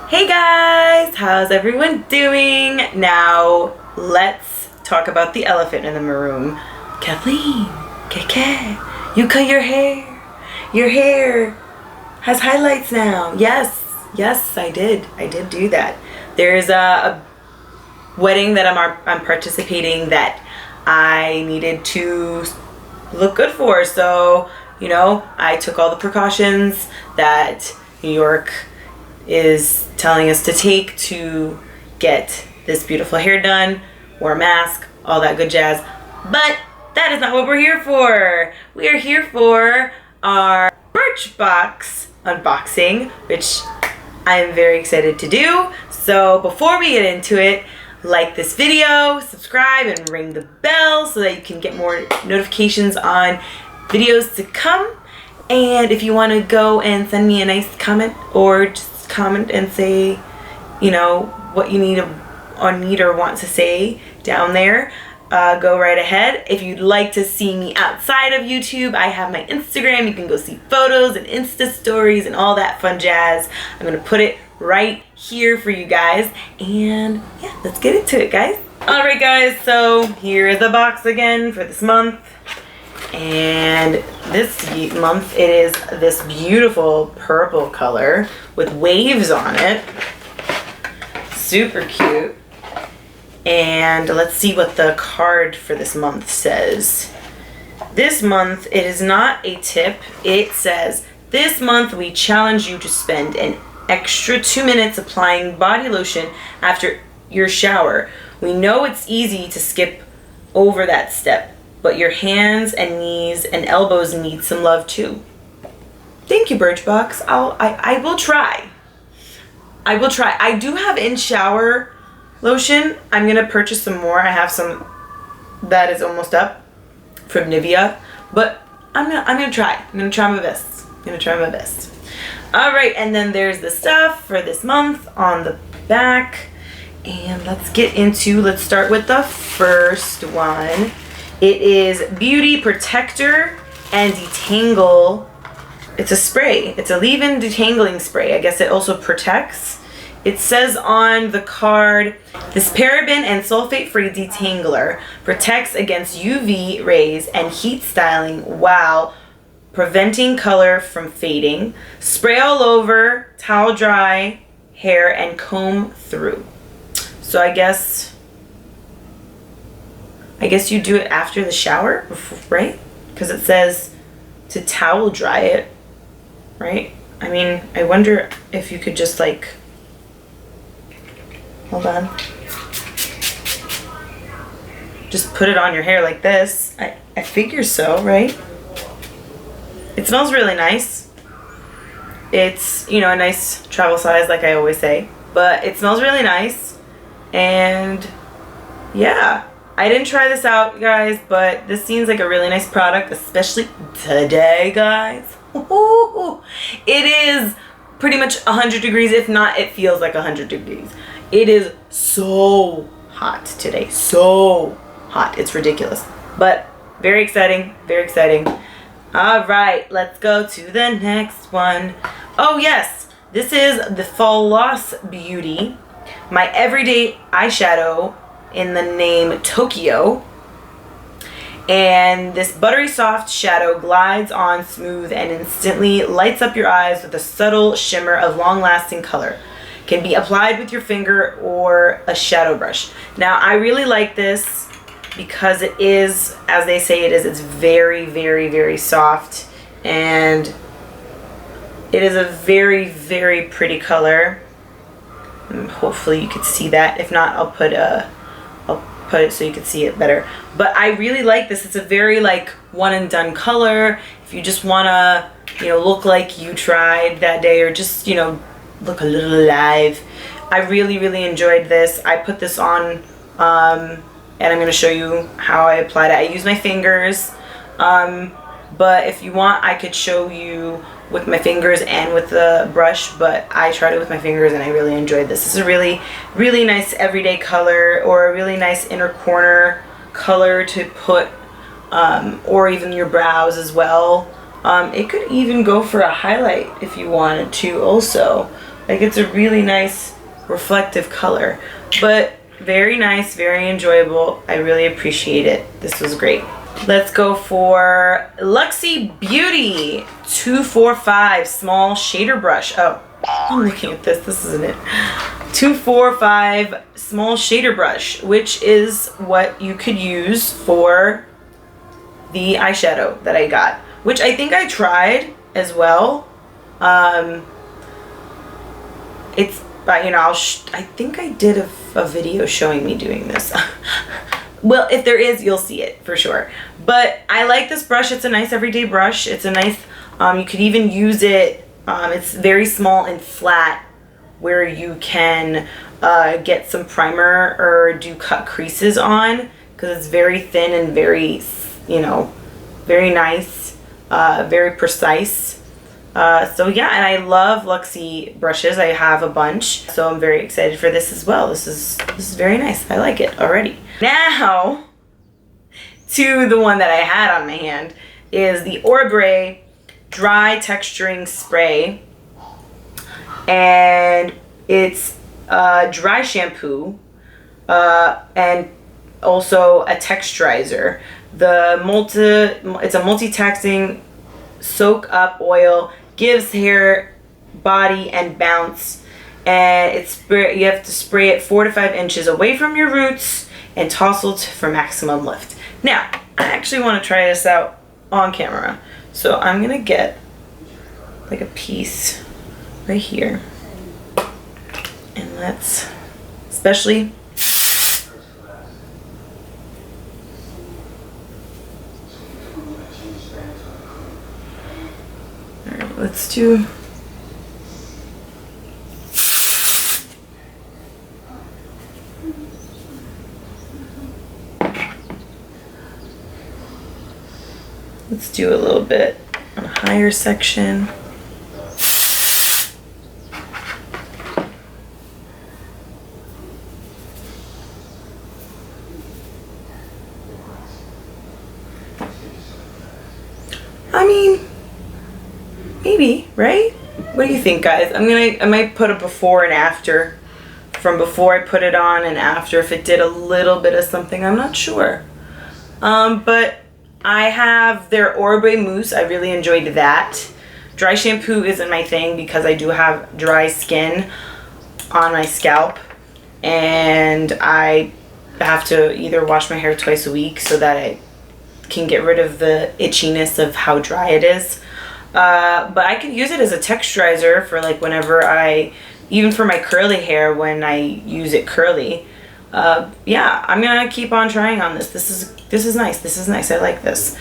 Hey guys, how's everyone doing? Now let's talk about the elephant in the room. Kathleen, KK, you cut your hair. Your hair has highlights now. Yes, I did. I did do that. There's a wedding that I'm participating that I needed to look good for. So, I took all the precautions that New York is telling us to take to get this beautiful hair done, wear a mask, all that good jazz. But that is not what we're here for. We are here for our Birchbox unboxing, which I am very excited to do. So before we get into it, like this video, subscribe, and ring the bell so that you can get more notifications on videos to come. And if you want to go and send me a nice comment or just comment and say, what you need or want to say down there, go right ahead. If you'd like to see me outside of YouTube, I have my Instagram. You can go see photos and Insta stories and all that fun jazz. I'm gonna put it right here for you guys, and yeah, let's get into it, guys. All right, guys, so here is the box again for this month. And this month it is this beautiful purple color with waves on it. Super cute. And let's see what the card for this month says. This month it is not a tip. It says, this month we challenge you to spend an extra 2 minutes applying body lotion after your shower. We know it's easy to skip over that step, but your hands and knees and elbows need some love too. Thank you, Birchbox. I will try. I will try. I do have in-shower lotion. I'm gonna purchase some more. I have some that is almost up from Nivea, but I'm gonna try. I'm gonna try my best. All right, and then there's the stuff for this month on the back, and let's start with the first one. It is Beauty Protector and Detangle. It's a spray. It's a leave-in detangling spray. I guess it also protects. It says on the card, this paraben and sulfate-free detangler protects against UV rays and heat styling while preventing color from fading. Spray all over, towel dry hair, and comb through. So I guess you do it after the shower, right? Because it says to towel dry it, right? I mean, I wonder if you could just hold on. Just put it on your hair like this. I figure so, right? It smells really nice. It's, a nice travel size, like I always say. But it smells really nice. And yeah. I didn't try this out, guys, but this seems like a really nice product, especially today, guys. It is pretty much 100 degrees. If not, it feels like 100 degrees. It is so hot today. So hot. It's ridiculous. But very exciting. Very exciting. All right, let's go to the next one. Oh, yes. This is the Floss Beauty, my everyday eyeshadow in the name Tokyo. And this buttery soft shadow glides on smooth and instantly lights up your eyes with a subtle shimmer of long-lasting color. Can be applied with your finger or a shadow brush. Now, I really like this because it is, as they say it is, it's very, very, very soft. And it is a very, very pretty color. And hopefully you could see that. If not, I'll put it so you can see it better. But I really like this. It's a very one and done color. If you just wanna, look like you tried that day, or just, look a little alive. I really, really enjoyed this. I put this on, and I'm gonna show you how I applied it. I use my fingers, but if you want, I could show you with my fingers and with the brush, but I tried it with my fingers and I really enjoyed this. This is a really, really nice everyday color, or a really nice inner corner color to put, or even your brows as well. It could even go for a highlight if you wanted to also. Like, it's a really nice reflective color, but very nice, very enjoyable. I really appreciate it. This was great. Let's go for Luxie Beauty 245 small shader brush. Oh, I'm looking at this. This isn't it. 245 small shader brush, which is what you could use for the eyeshadow that I got, which I think I tried as well. It's, you know, I think I did a video showing me doing this. Well, if there is, you'll see it for sure. But I like this brush. It's a nice everyday brush. It's a nice, you could even use it, it's very small and flat, where you can get some primer or do cut creases on, because it's very thin and very, you know, very nice, very precise. So yeah, and I love Luxie brushes. I have a bunch, so I'm very excited for this as well. This is very nice. I like it already. Now, to the one that I had on my hand is the Orbre Dry Texturing Spray, and it's dry shampoo and also a texturizer. It's a multi-taxing soak up oil, gives hair body and bounce, and you have to spray it 4 to 5 inches away from your roots and tousle for maximum lift. Now, I actually want to try this out on camera, so I'm gonna get like a piece right here, and let's, especially let's do, a little bit on a higher section. I mean, maybe, right? What do you think, guys? I might put a before and after from before I put it on and after, if it did a little bit of something. I'm not sure. But I have their Orbre Mousse. I really enjoyed that. Dry shampoo isn't my thing because I do have dry skin on my scalp, and I have to either wash my hair twice a week so that I can get rid of the itchiness of how dry it is. But I could use it as a texturizer for like whenever even for my curly hair when I use it curly. Yeah, I'm gonna keep on trying on this. This is nice. This is nice. I like this.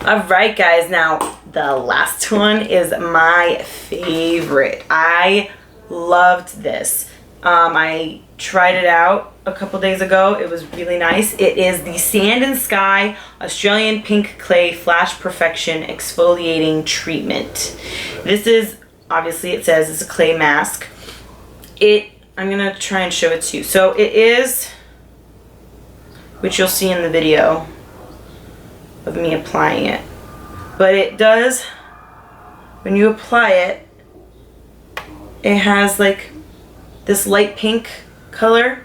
All right, guys. Now the last one is my favorite. I loved this. I tried it out a couple days ago. It was really nice. It is the Sand and Sky Australian Pink Clay Flash Perfection Exfoliating Treatment. This is, obviously it says it's a clay mask. I'm gonna try and show it to you. So it is, which you'll see in the video of me applying it. But it does, when you apply it, it has like this light pink color,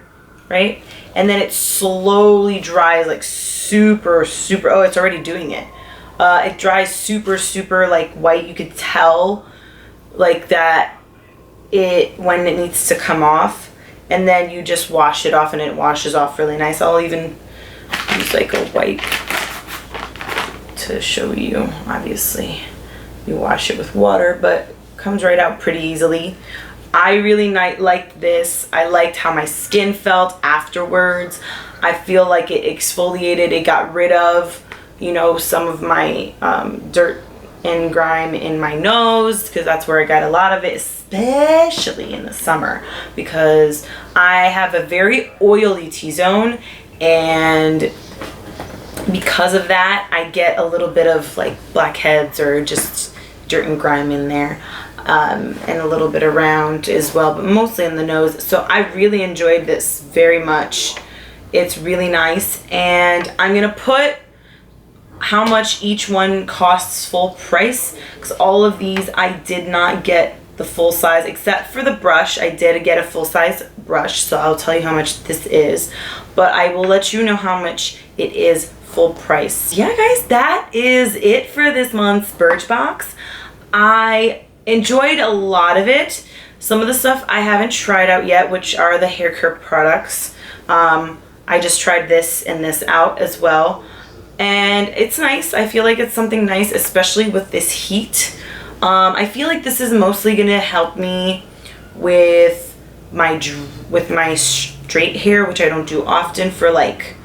right? And then it slowly dries like super, oh, it's already doing it. It dries super like white. You could tell like that when it needs to come off, and then you just wash it off and it washes off really nice. I'll even use like a wipe to show you. Obviously you wash it with water, but it comes right out pretty easily. I really liked this. I liked how my skin felt afterwards. I feel like it exfoliated. It got rid of, you know, some of my dirt and grime in my nose, because that's where I got a lot of it, especially in the summer, because I have a very oily T-zone, and because of that I get a little bit of like blackheads or just dirt and grime in there, and a little bit around as well, but mostly in the nose. So I really enjoyed this very much. It's really nice, and I'm gonna put how much each one costs full price, because all of these I did not get the full size, except for the brush. I did get a full size brush, so I'll tell you how much this is, but I will let you know how much it is full price. Yeah guys, that is it for this month's Birchbox. I enjoyed a lot of it. Some of the stuff I haven't tried out yet, which are the hair care products. I just tried this and this out as well, and it's nice. I feel like it's something nice, especially with this heat. I feel like this is mostly gonna help me with my straight hair, which I don't do often, for like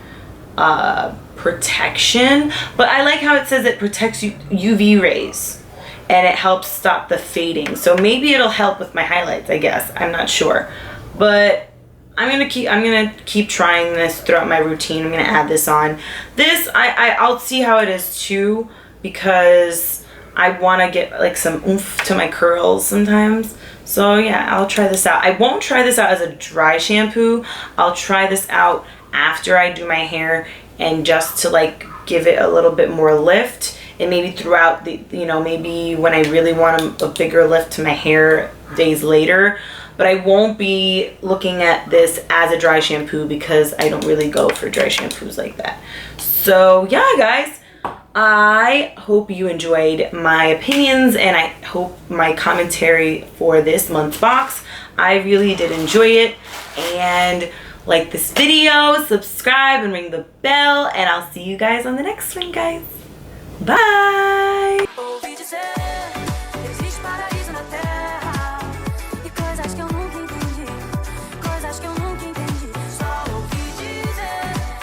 protection. But I like how it says it protects UV rays and it helps stop the fading. So maybe it'll help with my highlights, I guess. I'm not sure, but I'm gonna keep trying this throughout my routine. I'm gonna add this on. This I'll see how it is too, because I want to get like some oomph to my curls sometimes. So yeah, I'll try this out. I won't try this out as a dry shampoo. I'll try this out after I do my hair, and just to like give it a little bit more lift, and maybe throughout the, you know, maybe when I really want a bigger lift to my hair days later. But I won't be looking at this as a dry shampoo, because I don't really go for dry shampoos like that. So yeah guys, I hope you enjoyed my opinions, and I hope my commentary for this month's box. I really did enjoy it, and like this video, subscribe, and ring the bell, and I'll see you guys on the next one, guys. Bye.